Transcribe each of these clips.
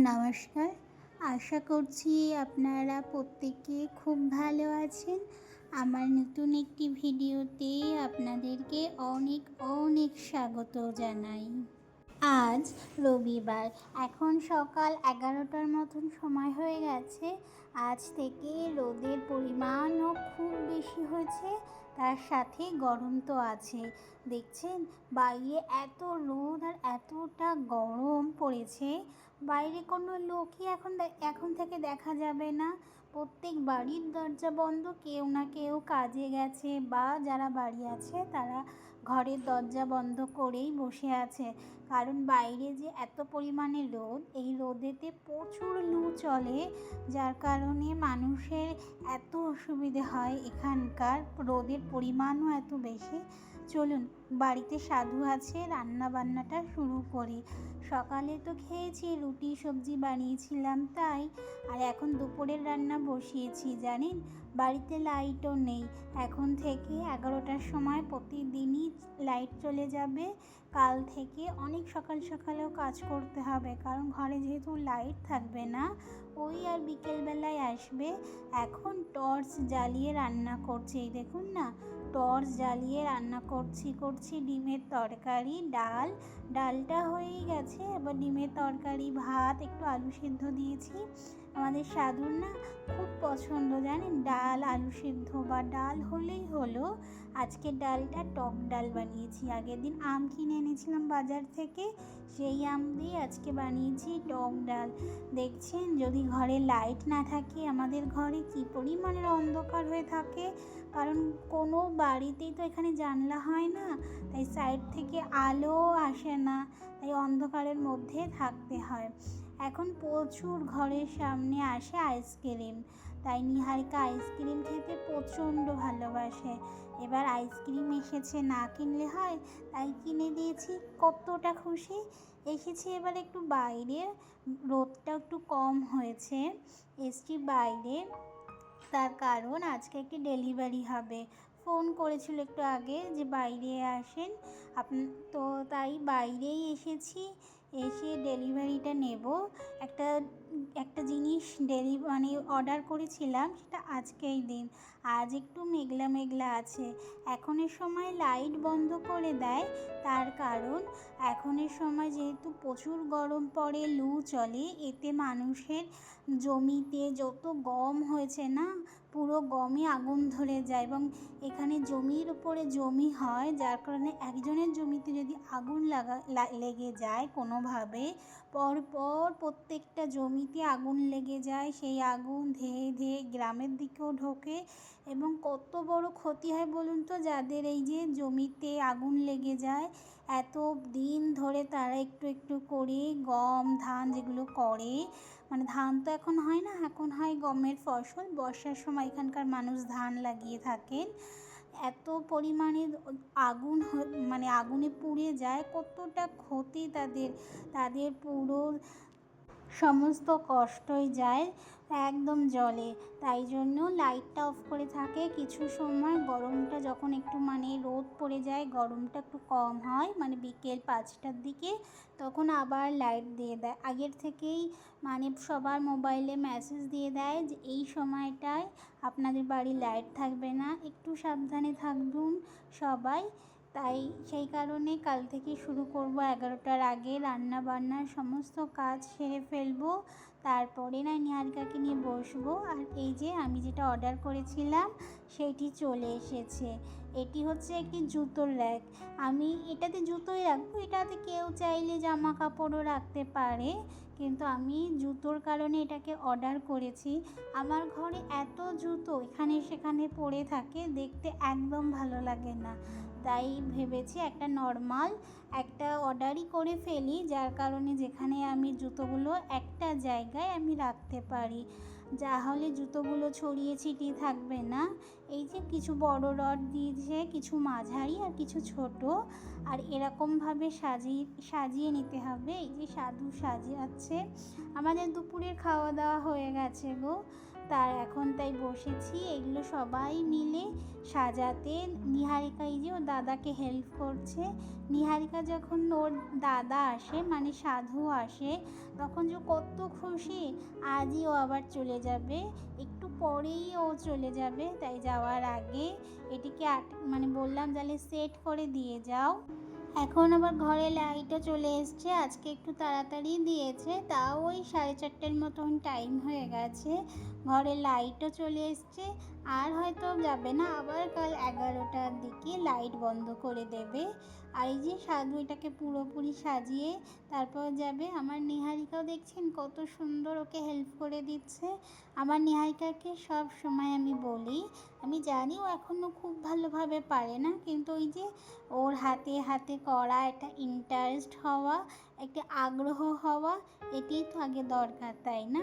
নমস্কার, আশা করছি আপনারা প্রত্যেকে খুব ভালো আছেন। আমার নতুন একটি ভিডিওতে আপনাদেরকে অনেক অনেক স্বাগত জানাই। আজ রবিবার, এখন সকাল 11টার মতন সময় হয়ে গেছে। আজ থেকে রোদের পরিমাণও খুব বেশি হয়েছে, তার সাথে গরম তো আছে। দেখছেন বাইরে এত রোদ আর এতটা গরম পড়েছে, বাইরে কোনো লোকই এখন থেকে দেখা যাবে না। প্রত্যেক বাড়ির দরজা বন্ধ, কেউ না কেউ কাজে গেছে বা যারা বাড়ি আছে তারা ঘরের দরজা বন্ধ করেই বসে আছে। কারণ বাইরে যে এত পরিমাণে রোদ, এই রোদেতে প্রচুর লু চলে, যার কারণে মানুষের এত অসুবিধে হয়। এখানকার রোদের পরিমাণও এত বেশি। চলুন বাড়িতে সাধু আছে, রান্না বান্নাটা শুরু করি। সকালে তো খেয়েছি, রুটি সবজি বানিয়েছিলাম তাই। আর এখন দুপুরের রান্না বসিয়েছি। জানেন বাড়িতে লাইটও নেই, এখন থেকে 11টার সময় প্রতিদিনই লাইট চলে যাবে। কাল থেকে অনেক সকাল সকালেও কাজ করতে হবে, কারণ ঘরে যেহেতু লাইট থাকবে না, ওই আর বিকেলবেলায় আসবে। এখন টর্চ জ্বালিয়ে রান্না করছি, এই দেখুন না, টর্চ জ্বালিয়ে রান্না করছি ডিমের তরকারি, ডালটা হয়েই গেছে। এবার ডিমের তরকারি, ভাত, একটু আলু সিদ্ধ দিয়েছি। আমাদের সাধুর না খুব পছন্দ, জানেন, ডাল আলু সিদ্ধ বা ডাল হলেই হলো। আজকে ডালটা টক ডাল বানিয়েছি। আগের দিন আম কিনে এনেছিলাম বাজার থেকে, সেই আম দিয়ে আজকে বানিয়েছি টক ডাল। দেখছেন যদি ঘরে লাইট না থাকে, আমাদের ঘরে কী পরিমাণের অন্ধকার হয়ে থাকে, কারণ কোনো বাড়িতেই তো এখানে জানলা হয় না, তাই সাইড থেকে আলো আসে না, তাই অন্ধকারের মধ্যে থাকতে হয়। এখন প্রচুর ঘরের সামনে আসে আইসক্রিম, তাই নিহারিকা আইসক্রিম খেতে প্রচণ্ড ভালোবাসে। এবার আইসক্রিম এসেছে, না কিনলে হয়, তাই কিনে দিয়েছি। কতটা খুশি। এসেছি এবার একটু বাইরে, রোদটা একটু কম হয়েছে, এসছি বাইরে। তার কারণ আজকে একটি ডেলিভারি হবে, ফোন করেছিল একটু আগে যে বাইরে আসেন তো তাই বাইরেই এসেছি। এসে ডেলিভারিটা নেব। একটা একটা জিনিস মানে অর্ডার করেছিলাম, সেটা আজকেই দিন। আজ একটু মেঘলা মেঘলা আছে। এখনের সময় লাইট বন্ধ করে দেয়, তার কারণ এখনের সময় যেহেতু প্রচুর গরম পড়ে, লু চলে, এতে মানুষের জমিতে যত গম হয়েছে না, পুরো গমে আগুন ধরে যায়। এবং এখানে জমির উপরে জমি হয়, যার কারণে একজনের জমিতে যদি আগুন লেগে যায় কোনোভাবে, পরপর প্রত্যেকটা জমিতে আগুন লেগে যায়। সেই আগুন ধেয়ে ধেয়ে গ্রামের দিকেও ঢোকে, এবং কত বড় ক্ষতি হয় বলুন তো, যাদের এই যে জমিতে আগুন লেগে যায়, এত দিন ধরে তারা একটু একটু করে গম ধান যেগুলো করে, মানে ধান তো এখন হয় না, এখন হয় গমের ফসল। বর্ষার সময় এখানকার মানুষ ধান লাগিয়ে থাকেন। এত পরিমাণে আগুন মানে আগুনে পুড়ে যায়, কতটা ক্ষতি তাদের পুরো সমস্ত কষ্টই যায়, একদম জলে। তাই জন্য লাইটটা অফ করে থাকে কিছু সময়। গরমটা যখন একটু মানে রোদ পড়ে যায়, গরমটা একটু কম হয়, মানে বিকেল 5টার দিকে, তখন আবার লাইট দিয়ে দেয়। আগের থেকেই মানে সবার মোবাইলে মেসেজ দিয়ে দেয় যে এই সময়টায় আপনাদের বাড়ি লাইট থাকবে না, একটু সাবধানে থাকবেন সবাই। তাই সেই কারণে কাল থেকে শুরু করব 11টার আগে রান্না বান্নার সমস্ত কাজ সেরে ফেলবো। তারপরে না নিহারিকাকে নিয়ে বসবো। আর এই যে আমি যেটা অর্ডার করেছিলাম সেইটি চলে এসেছে। এটি হচ্ছে একটি জুতোর র্যাক। আমি এটাতে জুতোই রাখবো, এটাতে কেউ চাইলে জামা কাপড়ও রাখতে পারে, কিন্তু আমি জুতোর কারণে এটাকে অর্ডার করেছি। আমার ঘরে এত জুতো এখানে সেখানে পড়ে থাকে, দেখতে একদম ভালো লাগে না, তাই ভেবেছি একটা নর্মাল একটা অর্ডারই করে ফেলি, যার কারণে যেখানে আমি জুতোগুলো একটা জায়গায় আমি রাখতে পারি, যাহলে জুতোগুলো ছড়িয়ে ছিটিয়ে থাকবে না। এই যে কিছু বড় রড দিয়েছে, কিছু মাঝারি আর কিছু ছোট, আর এরকমভাবে সাজিয়ে নিতে হবে। এই যে সাধু সাজিয়ে আছে। আমাদের দুপুরের খাওয়া দাওয়া হয়ে গেছে গো। তার এখন তাই বসেছি এগুলো সবাই মিলে সাজাতে। নিহারিকা এই যে ওর দাদাকে হেল্প করছে। নিহারিকা যখন ওর দাদা আসে মানে সাধু আসে তখন যে কত খুশি, আজই ও আবার চলে যাবে, একটু পরেই ও চলে যাবে। তাই যাওয়ার আগে এটিকে মানে বললাম তাহলে সেট করে দিয়ে যাও। এখন আবার ঘরে লাইটও চলে এসছে, আজকে একটু তাড়াতাড়ি দিয়েছে, তাও ওই 4:30 মতন টাইম হয়ে গেছে। ঘরে লাইটও চলে এসছে, আর হয়তো যাবে না, আবার কাল 11টার দিকে লাইট বন্ধ করে দেবে। আর এই যে সাধু এটাকে পুরোপুরি সাজিয়ে তারপর যাবে। আমার নিহারিকাও দেখছেন কত সুন্দর ওকে হেল্প করে দিচ্ছে। আমার নিহারিকাকে সব সময় আমি বলি, আমি জানি ও এখনও খুব ভালোভাবে পারে না, কিন্তু ওই যে ওর হাতে হাতে করা, একটা ইন্টারেস্ট হওয়া, একটা আগ্রহ হওয়া, এটাই তো আগে দরকার, তাই না?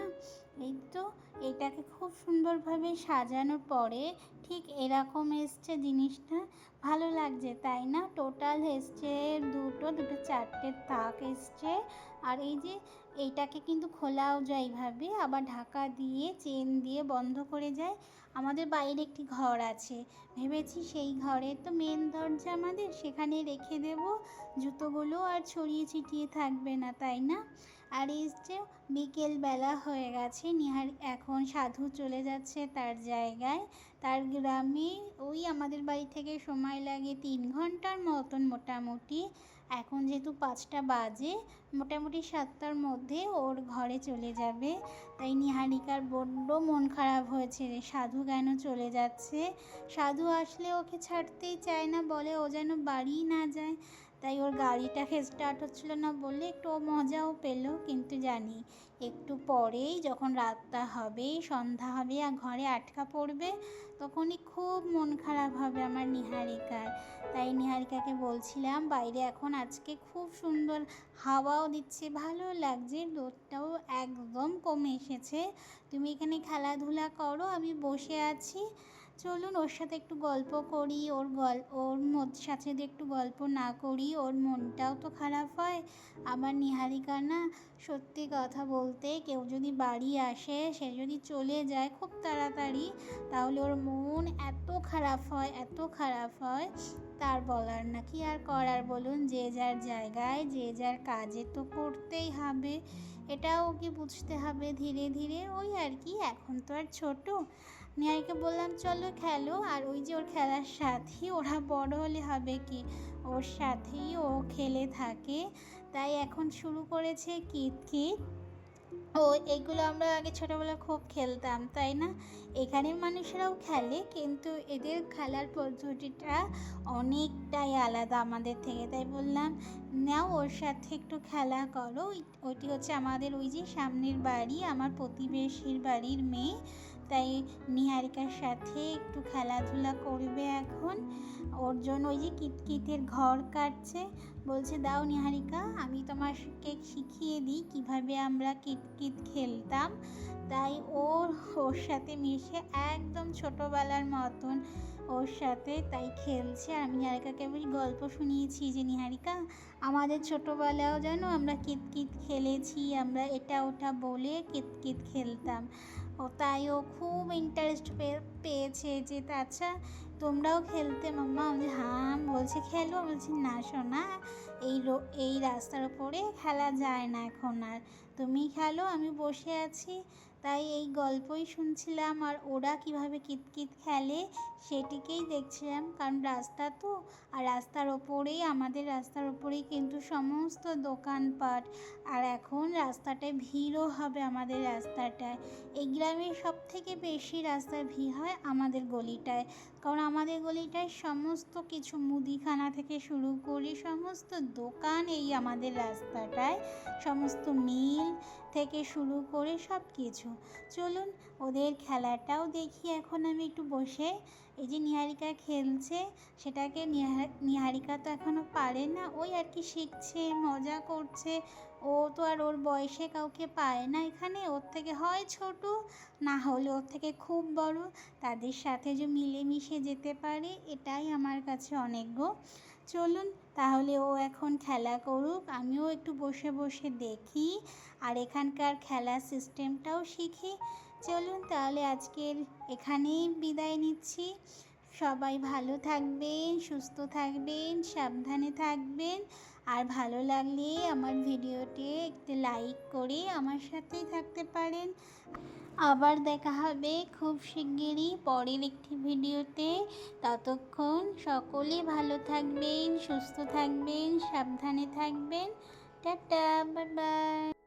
এই তো এটাকে খুব সুন্দরভাবে সাজানোর পরে ঠিক এরকম এসছে জিনিসটা, ভালো লাগছে তাই না? টোটাল এসছে দুটো 4টে তাক এসছে। আর এই যে এইটাকে কিন্তু খোলাও যায় এইভাবে, আবার ঢাকা দিয়ে চেন দিয়ে বন্ধ করে যায়। আমাদের বাইরে একটি ঘর আছে, ভেবেছি সেই ঘরে তো মেন দরজা আমাদের, সেখানে রেখে দেব জুতোগুলো, আর ছড়িয়ে ছিটিয়ে থাকবে না, তাই না? আর এই যে বিকেলবেলা হয়ে গেছে, এখন সাধু চলে যাচ্ছে তার জায়গায়, তার গ্রামে। ওই আমাদের বাড়ি থেকে সময় লাগে 3 ঘন্টার মতন মোটামুটি। এখন যেহেতু 5টা বাজে, মোটামুটি 7টার মধ্যে ওর ঘরে চলে যাবে। তাই নিহারিকার বড্ড মন খারাপ হয়েছে রে, সাধু কেন চলে যাচ্ছে। সাধু আসলে ওকে ছাড়তেই চায় না, বলে ও যেন বাড়ি না যায়। তাই ওর গাড়িটাকে স্টার্ট হচ্ছিল না বলে একটু মজাও পেলো, কিন্তু জানি একটু পরেই যখন রাতটা হবে, সন্ধ্যা হবে আর ঘরে আটকা পড়বে, তখনই খুব মন খারাপ হবে আমার নিহারিকার। তাই নিহারিকাকে বলছিলাম বাইরে এখন আজকে খুব সুন্দর হাওয়াও দিচ্ছে, ভালো লাগছে, রোদটাও একদম কমে এসেছে, তুমি এখানে খেলাধুলা করো, আমি বসে আছি, চলুন ওর সাথে একটু গল্প করি। ওর সাথে যদি একটু গল্প না করি ওর মনটাও তো খারাপ হয়। আমার নিহারিকা না, সত্যি কথা বলতে কেউ যদি বাড়ি আসে, সে যদি চলে যায় খুব তাড়াতাড়ি, তাহলে ওর মন এত খারাপ হয়, এত খারাপ হয়, তার বলার না। কি আর করার বলুন, যে যার জায়গায় যে যার কাজে তো করতেই হবে, এটাও ওকে বুঝতে হবে ধীরে ধীরে, ওই আর কি, এখন তো আর ছোট। নিহারিকে বললাম চলো খেলো, আর ওই যে ওর খেলার সাথী, ওরা বড় হলে হবে কি, ওর সাথেই ও খেলে থাকে। তাই এখন শুরু করেছে কিতকিত। ও এগুলো আমরা আগে ছোটোবেলায় খুব খেলতাম, তাই না? এখানের মানুষেরাও খেলে, কিন্তু এদের খেলার পদ্ধতিটা অনেকটাই আলাদা আমাদের থেকে। তাই বললাম নাও ওর সাথে একটু খেলা করো। ওইটি হচ্ছে আমাদের ওই যে সামনের বাড়ি, আমার প্রতিবেশীর বাড়ির মেয়ে, তাই নিহারিকার সাথে একটু খেলাধুলা করবে এখন। ওর জন্য ওই যে কিতকিতের ঘর কাটছে, বলছে দাও নিহারিকা আমি তোমাকে শিখিয়ে দিই কীভাবে আমরা কিতকিত খেলতাম। তাই ওর সাথে মিশে একদম ছোটোবেলার মতন ওর সাথে তাই খেলছে। আর আমি নিহারিকাকে গল্প শুনিয়েছি যে নিহারিকা আমাদের ছোটোবেলাও যেন আমরা কিতকিত খেলেছি, আমরা এটা ওটা বলে কিতকিত খেলতাম। তাই ও খুব ইন্টারেস্ট পেয়েছে যে আচ্ছা তোমরাও খেলতে মাম্মা। আমি হ্যাঁ, বলছে খেলো, বলছি না সোনা, এই রাস্তার ওপরে খেলা যায় না এখন আর, তুমি খেলো, আমি বসে আছি। তাই এই গল্পই শুনছিলাম, আর ওরা কিভাবে কিতকিত খেলে সেটিকেই দেখছিলাম, কারণ রাস্তা তো, আর আমাদের রাস্তার ওপরেই কিন্তু সমস্ত দোকানপাট, আর এখন রাস্তাটায় ভিড়ও হবে আমাদের রাস্তাটায়। এই গ্রামের সবথেকে বেশি রাস্তায় ভিড় হয় আমাদের গলিটায়, কারণ আমাদের গলিটায় সমস্ত কিছু মুদিখানা থেকে শুরু করে সমস্ত দোকান এই আমাদের রাস্তাটায়, সমস্ত মিল থেকে শুরু করে সব কিছু। চলুন ওদের খেলাটাও দেখি এখন আমি একটু বসে। এই যে নিহারিকা খেলছে, সেটাকে নিহারিকা তো এখনও পারে না, ওই আর কি শিখছে, মজা করছে। ও তো আর ওর বয়সে কাউকে পায় না এখানে, ওর থেকে হয় ছোট, না হলে ওর থেকে খুব বড়, তাদের সাথে যে মিলেমিশে যেতে পারে, এটাই আমার কাছে অনেক গো। চলুন তাহলে ও এখন খেলা করুক, আমিও একটু বসে বসে দেখি, আর এখানকার খেলার সিস্টেমটাও শিখি। চলুন তাহলে আজকের এখানেই বিদায় নিচ্ছি। সবাই ভালো থাকবেন, সুস্থ থাকবেন, সাবধানে থাকবেন। আর ভালো লাগলে আমার ভিডিওটি একটু লাইক করে আমার সাথেই থাকতে পারেন। আবার দেখা হবে খুব শিগগিরই পরের একটি ভিডিওতে। ততক্ষণ সকলে ভালো থাকবেন, সুস্থ থাকবেন, সাবধানে থাকবেন। Tata, bye bye.